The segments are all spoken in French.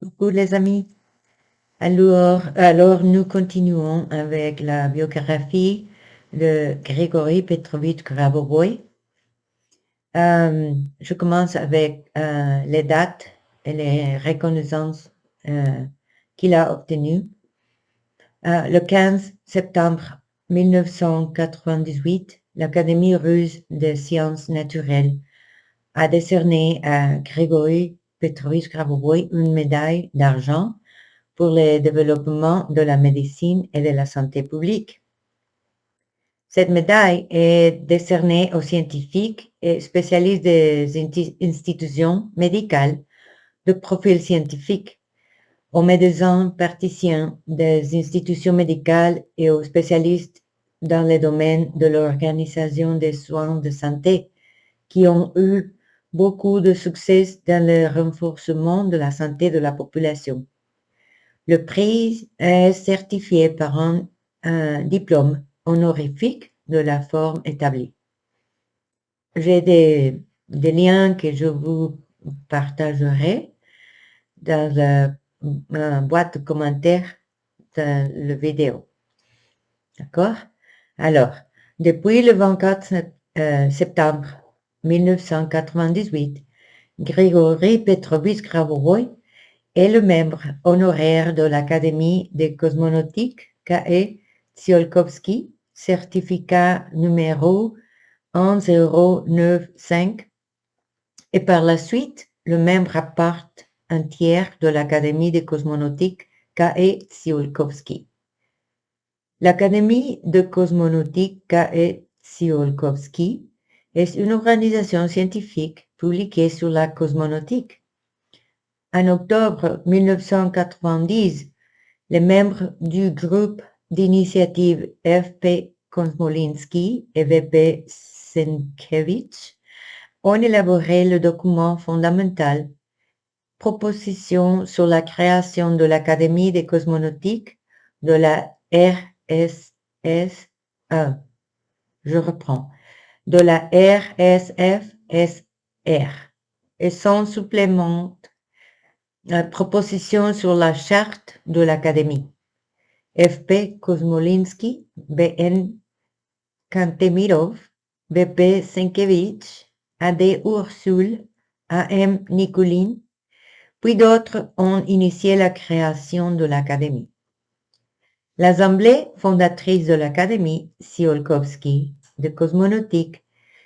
Coucou les amis. Alors nous continuons avec la biographie de Grigory Petrovitch Grabovoi. Je commence avec les dates et les reconnaissances qu'il a obtenues. Le 15 septembre 1998, l'Académie russe des sciences naturelles a décerné à Grigory Petrovitch Grabovoi une médaille d'argent pour le développement de la médecine et de la santé publique. Cette médaille est décernée aux scientifiques et spécialistes des institutions médicales de profil scientifique, aux médecins praticiens des institutions médicales et aux spécialistes dans le domaine de l'organisation des soins de santé qui ont eu beaucoup de succès dans le renforcement de la santé de la population. Le prix est certifié par un diplôme honorifique de la forme établie. J'ai des liens que je vous partagerai dans la boîte de commentaires de la vidéo. D'accord? Alors, depuis le 24 septembre 1998, Grigory Petrovitch Grabovoi est le membre honoraire de l'Académie de cosmonautique K.E. Tsiolkovsky, certificat numéro 1095, et par la suite le membre à part entière de l'Académie de cosmonautique K.E. Tsiolkovsky. L'Académie de cosmonautique K.E. Tsiolkovsky est une organisation scientifique publiée sur la cosmonautique. En octobre 1990, les membres du groupe d'initiative F.P. Kosmolinsky et V.P. Sienkiewicz ont élaboré le document fondamental Proposition sur la création de l'Académie de cosmonautique de la RSS-1. Je reprends. De la RSFSR et son supplément proposition sur la charte de l'Académie. F.P. Kosmolinsky, B.N. Kantemirov, V.P. Sienkiewicz, A.D. Ursul, A.M. Nikulin, puis d'autres ont initié la création de l'Académie. L'Assemblée fondatrice de l'Académie Tsiolkovsky de cosmonautique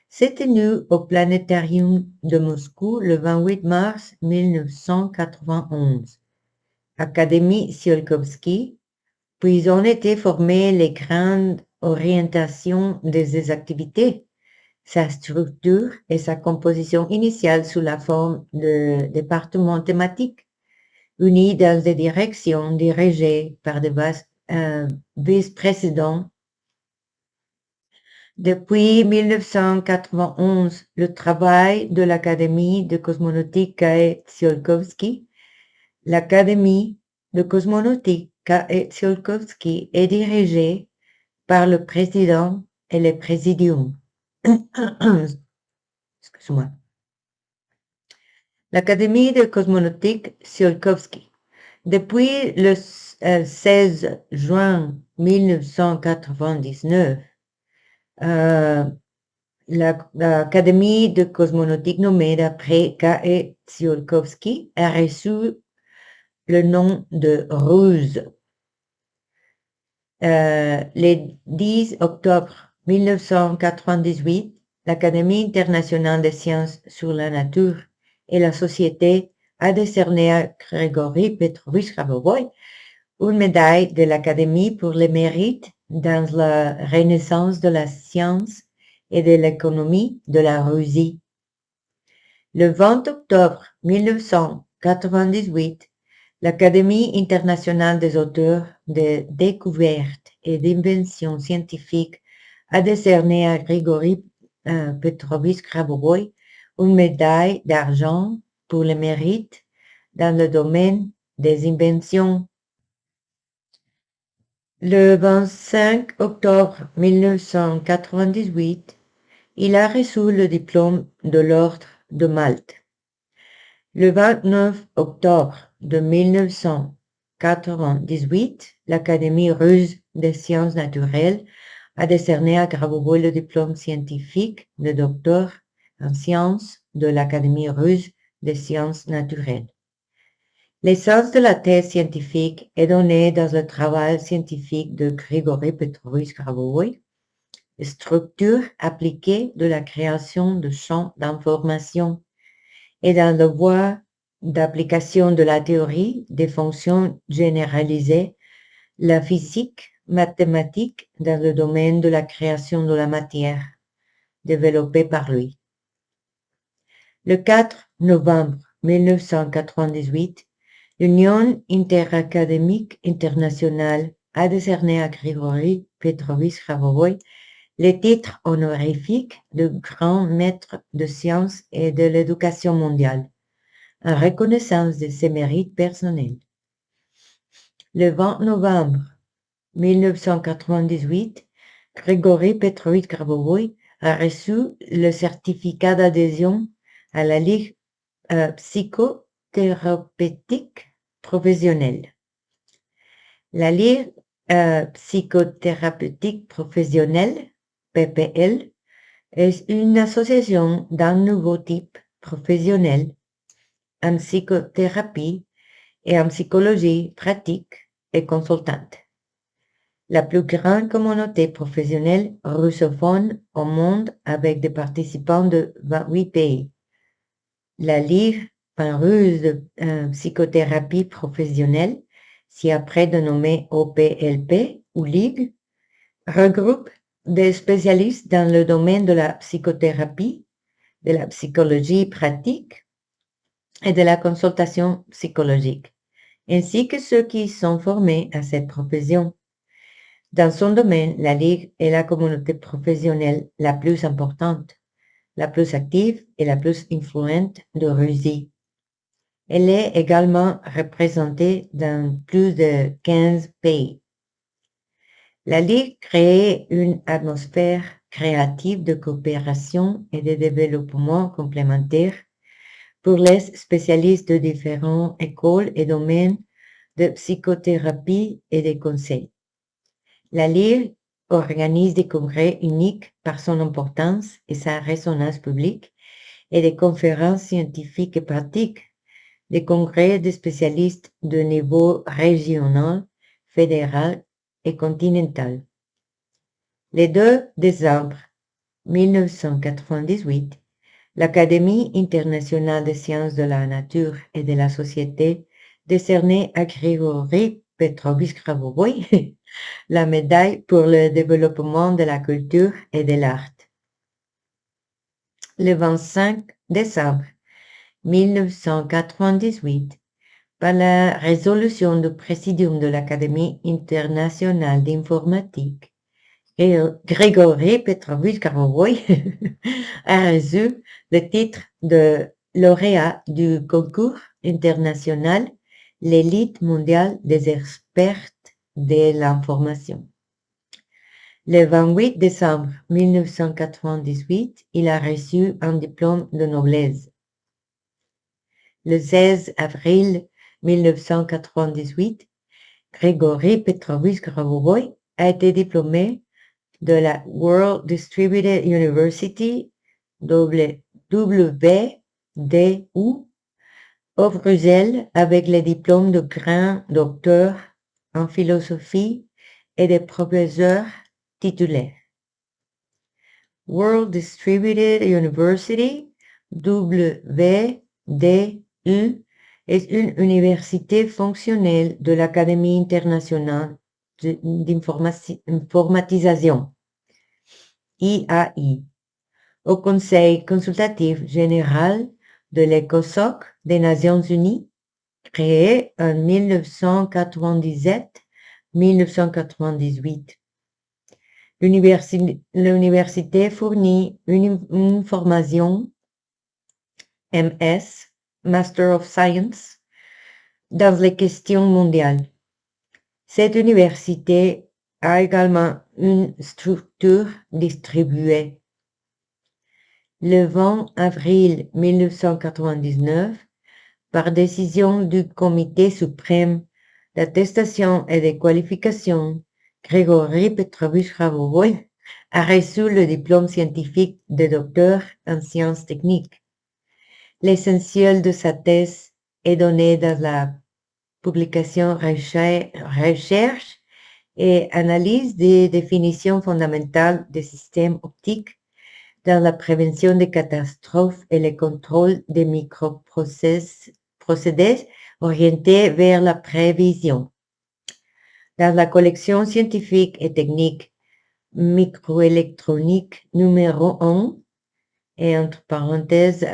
s'est tenue au planétarium de Moscou le 28 mars 1991. Académie Tsiolkovsky, puis ont été formées les grandes orientations des activités, sa structure et sa composition initiale sous la forme de départements thématiques, unis dans des directions dirigées par des vice-présidents. Depuis 1991, le travail de l'Académie de cosmonautique K.E. Tsiolkovsky, l'Académie de cosmonautique K.E. Tsiolkovsky est dirigée par le président et le présidium. Excuse-moi. L'Académie de cosmonautique Tsiolkovsky. Depuis le 16 juin 1999, l'Académie de cosmonautique nommée d'après K.E. Tsiolkovsky a reçu le nom de RUSE. Le 10 octobre 1998, l'Académie internationale des sciences sur la nature et la société a décerné à Grigory Petrovitch Grabovoi une médaille de l'Académie pour les mérites dans la renaissance de la science et de l'économie de la Russie. Le 20 octobre 1998, l'Académie internationale des auteurs de découvertes et d'inventions scientifiques a décerné à Grigory Petrovitch Grabovoi une médaille d'argent pour les mérites dans le domaine des inventions. Le 25 octobre 1998, il a reçu le diplôme de l'Ordre de Malte. Le 29 octobre de 1998, l'Académie russe des sciences naturelles a décerné à Grabovoi le diplôme scientifique de docteur en sciences de l'Académie russe des sciences naturelles. L'essence de la thèse scientifique est donnée dans le travail scientifique de Grigory Petrovich Grabovoi, structure appliquée de la création de champs d'information et dans la voie d'application de la théorie des fonctions généralisées, la physique mathématique dans le domaine de la création de la matière, développée par lui. Le 4 novembre 1998, l'Union interacadémique internationale a décerné à Grigory Petrovich Grabovoi les titres honorifiques de grand maître de sciences et de l'éducation mondiale, en reconnaissance de ses mérites personnels. Le 20 novembre 1998, Grigory Petrovich Grabovoi a reçu le certificat d'adhésion à la Ligue psychothérapeutique professionnelle. La Ligue psychothérapeutique professionnelle, PPL, est une association d'un nouveau type professionnel en psychothérapie et en psychologie pratique et consultante. La plus grande communauté professionnelle russophone au monde avec des participants de 28 pays. La Ligue pan-russe de psychothérapie professionnelle, si après dénommée OPLP ou Ligue, regroupe des spécialistes dans le domaine de la psychothérapie, de la psychologie pratique et de la consultation psychologique, ainsi que ceux qui sont formés à cette profession. Dans son domaine, la Ligue est la communauté professionnelle la plus importante, la plus active et la plus influente de Russie. Elle est également représentée dans plus de 15 pays. La Ligue crée une atmosphère créative de coopération et de développement complémentaire pour les spécialistes de différentes écoles et domaines de psychothérapie et de conseil. La Ligue organise des congrès uniques par son importance et sa résonance publique et des conférences scientifiques et pratiques, des congrès de spécialistes de niveau régional, fédéral et continental. Le 2 décembre 1998, l'Académie internationale des sciences de la nature et de la société décernait à Grigory Petrovich Grabovoi la médaille pour le développement de la culture et de l'art. Le 25 décembre 1998, par la résolution du Présidium de l'Académie internationale d'informatique, Grigory Petrovich Grabovoi a reçu le titre de lauréat du concours international L'élite mondiale des experts de l'information. Le 28 décembre 1998, il a reçu un diplôme de noblesse. Le 16 avril 1998, Grigory Petrovich Grabovoi a été diplômé de la World Distributed University WDU au Bruxelles avec le diplôme de grand docteur en philosophie et de professeur titulaire. World Distributed University, WDU, est une université fonctionnelle de l'Académie internationale d'informatisation, IAI, au Conseil consultatif général de l'ECOSOC des Nations Unies, créé en 1997-1998. L'université fournit une formation MS, Master of Science, dans les questions mondiales. Cette université a également une structure distribuée. Le 20 avril 1999, par décision du Comité suprême d'attestation et de qualification, Grégory Petrovitch Grabovoi a reçu le diplôme scientifique de docteur en sciences techniques. L'essentiel de sa thèse est donné dans la publication Recherche et analyse des définitions fondamentales des systèmes optiques dans la prévention des catastrophes et le contrôle des microprocédés orientés vers la prévision. Dans la collection scientifique et technique microélectronique numéro 1, et entre parenthèses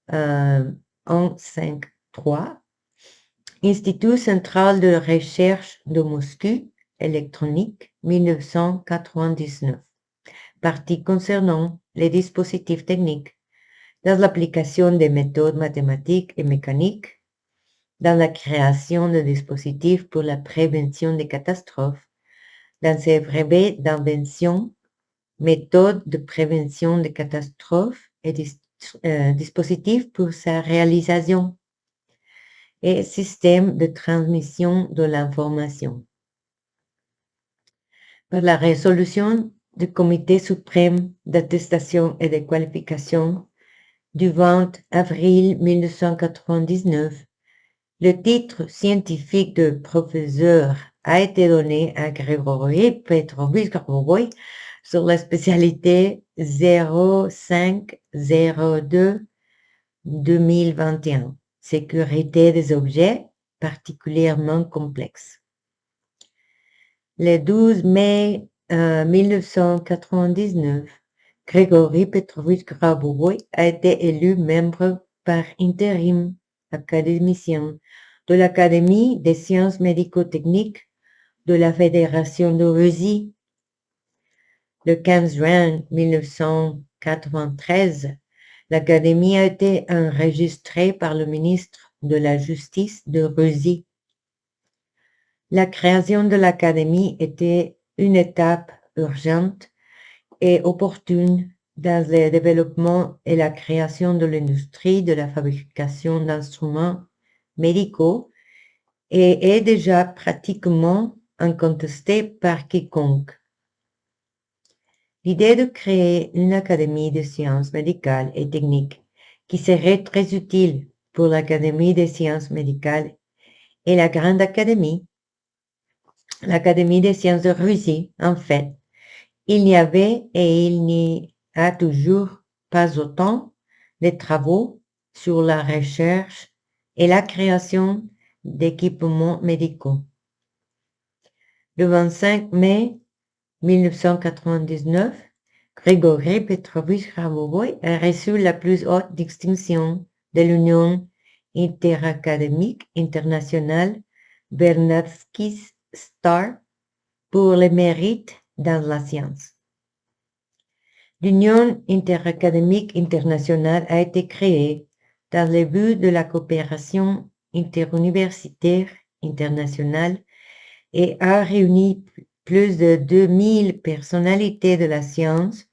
153, Institut central de recherche de Moscou, électronique, 1999. Partie concernant les dispositifs techniques, dans l'application des méthodes mathématiques et mécaniques, dans la création de dispositifs pour la prévention des catastrophes, dans ses brevets d'invention, méthodes de prévention des catastrophes et dispositifs pour sa réalisation, et système de transmission de l'information. Par la résolution du Comité suprême d'attestation et de qualification du 20 avril 1999, le titre scientifique de professeur a été donné à Grégory Petrovitch Grabovoi sur la spécialité 0502-2021, sécurité des objets particulièrement complexes. Le 12 mai 1999, Grégory Petrovitch Grabovoi a été élu membre par intérim académicien de l'Académie des sciences médico-techniques de la Fédération de Russie. Le 15 juin 1993, l'Académie a été enregistrée par le ministre de la Justice de Russie. La création de l'Académie était une étape urgente et opportune dans le développement et la création de l'industrie de la fabrication d'instruments médicaux et est déjà pratiquement incontestée par quiconque. L'idée de créer une académie de sciences médicales et techniques qui serait très utile pour l'Académie des sciences médicales et la Grande Académie, l'Académie des sciences de Russie, en fait, il n'y avait et il n'y a toujours pas autant de travaux sur la recherche et la création d'équipements médicaux. Le 25 mai 1999, Grégory Petrovitch Grabovoi a reçu la plus haute distinction de l'Union interacadémique internationale Vernadsky Star pour le mérite dans la science. L'Union interacadémique internationale a été créée dans le but de la coopération interuniversitaire internationale et a réuni plus de 2000 personnalités de la science,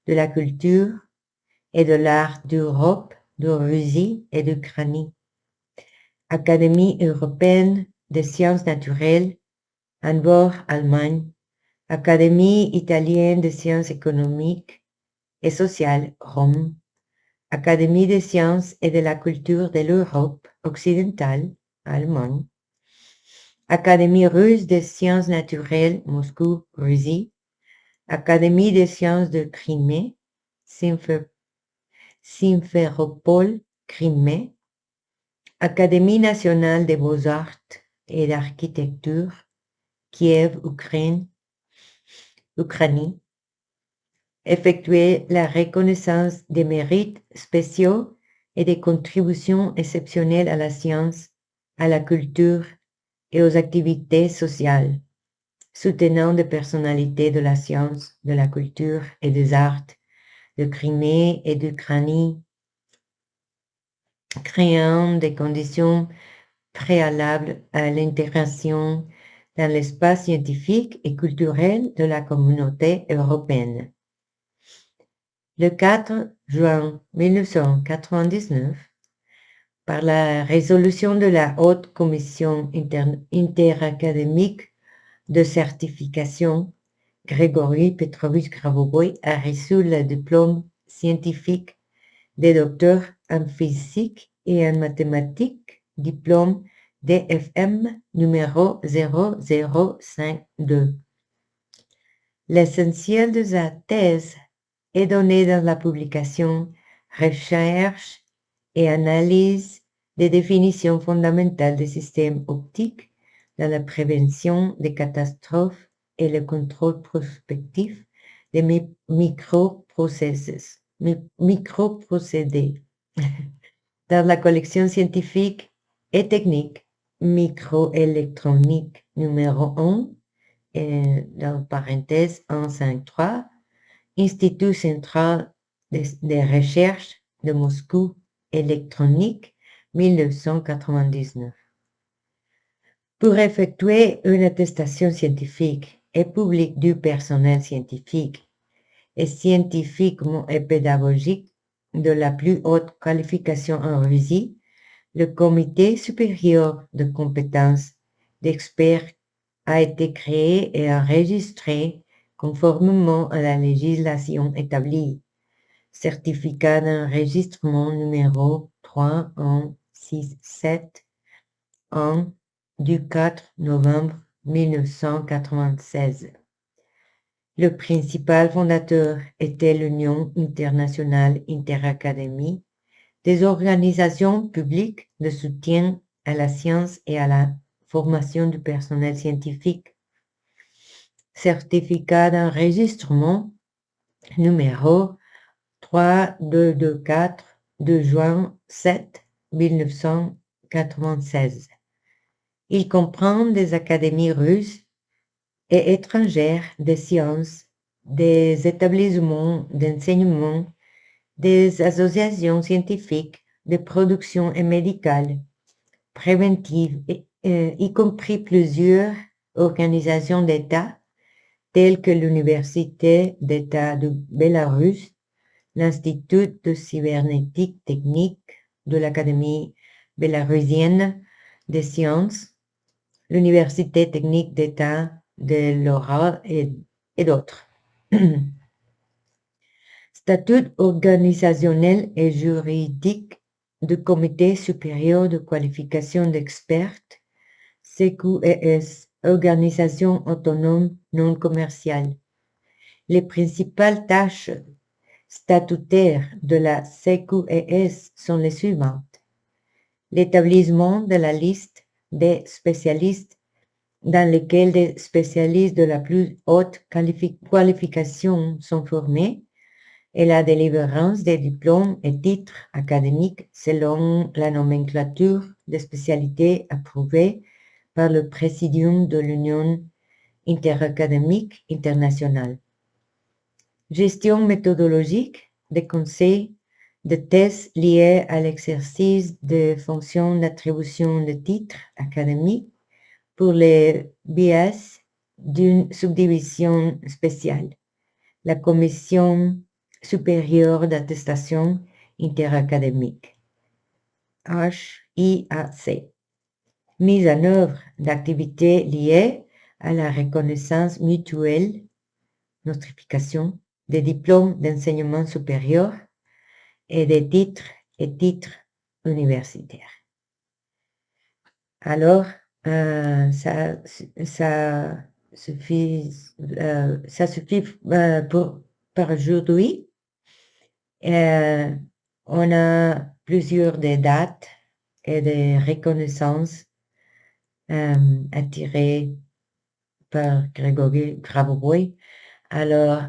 de la culture et de l'art d'Europe, de Russie et d'Ukraine. Académie européenne des sciences naturelles, Hambourg, Allemagne, Académie italienne des sciences économiques et sociales, Rome, Académie des sciences et de la culture de l'Europe occidentale, Allemagne, Académie russe des sciences naturelles, Moscou, Russie, Académie des sciences de Crimée, Simferopol, Crimée, Académie nationale des beaux-arts et d'architecture, Kiev, Ukraine, effectuer la reconnaissance des mérites spéciaux et des contributions exceptionnelles à la science, à la culture et aux activités sociales, soutenant des personnalités de la science, de la culture et des arts de Crimée et d'Ukraine, créant des conditions préalables à l'intégration dans l'espace scientifique et culturel de la communauté européenne. Le 4 juin 1999, par la résolution de la Haute Commission interacadémique de certification, Grégory Petrovitch Grabovoi a reçu le diplôme scientifique de docteur en physique et en mathématiques, diplôme DFM numéro 0052. L'essentiel de sa thèse est donné dans la publication Recherche et analyse des définitions fondamentales des systèmes optiques dans la prévention des catastrophes et le contrôle prospectif des microprocédés dans la collection scientifique et technique microélectronique numéro 1, dans parenthèse 153, Institut central de recherche de Moscou, électronique, 1999. Pour effectuer une attestation scientifique et publique du personnel scientifique et scientifiquement et pédagogique de la plus haute qualification en Russie, le Comité supérieur de compétences d'experts a été créé et enregistré conformément à la législation établie. Certificat d'enregistrement numéro 3167-1 du 4 novembre 1996. Le principal fondateur était l'Union internationale interacadémie des organisations publiques de soutien à la science et à la formation du personnel scientifique. Certificat d'enregistrement numéro 3224 de juin 7 1996. Il comprend des académies russes et étrangères des sciences, des établissements d'enseignement, des associations scientifiques, de production et médicales, préventives, y compris plusieurs organisations d'État, telles que l'Université d'État de Bélarus, l'Institut de cybernétique technique de l'Académie bélarusienne des sciences, l'Université technique d'État de l'Oral et d'autres. Statut organisationnel et juridique du Comité supérieur de qualification d'experts, CQES, organisation autonome non commerciale. Les principales tâches statutaires de la CQES sont les suivantes. L'établissement de la liste des spécialistes dans lesquels des spécialistes de la plus haute qualification sont formés et la délivrance des diplômes et titres académiques selon la nomenclature des spécialités approuvée par le Présidium de l'Union interacadémique internationale. Gestion méthodologique des conseils de thèses liés à l'exercice des fonctions d'attribution de titres académiques pour les biais d'une subdivision spéciale, la Commission supérieure d'attestation interacadémique, HIAC. Mise en œuvre d'activités liées à la reconnaissance mutuelle, notification des diplômes d'enseignement supérieur et des titres et titres universitaires. Alors, ça suffit par aujourd'hui. On a plusieurs des dates et des reconnaissances attirées par Grégory Grabovoi. Alors,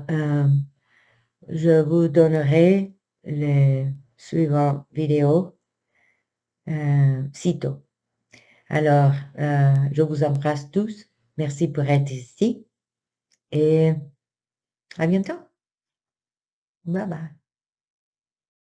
je vous donnerai les suivantes vidéos sitôt. Alors, je vous embrasse tous. Merci pour être ici et à bientôt. Bye bye.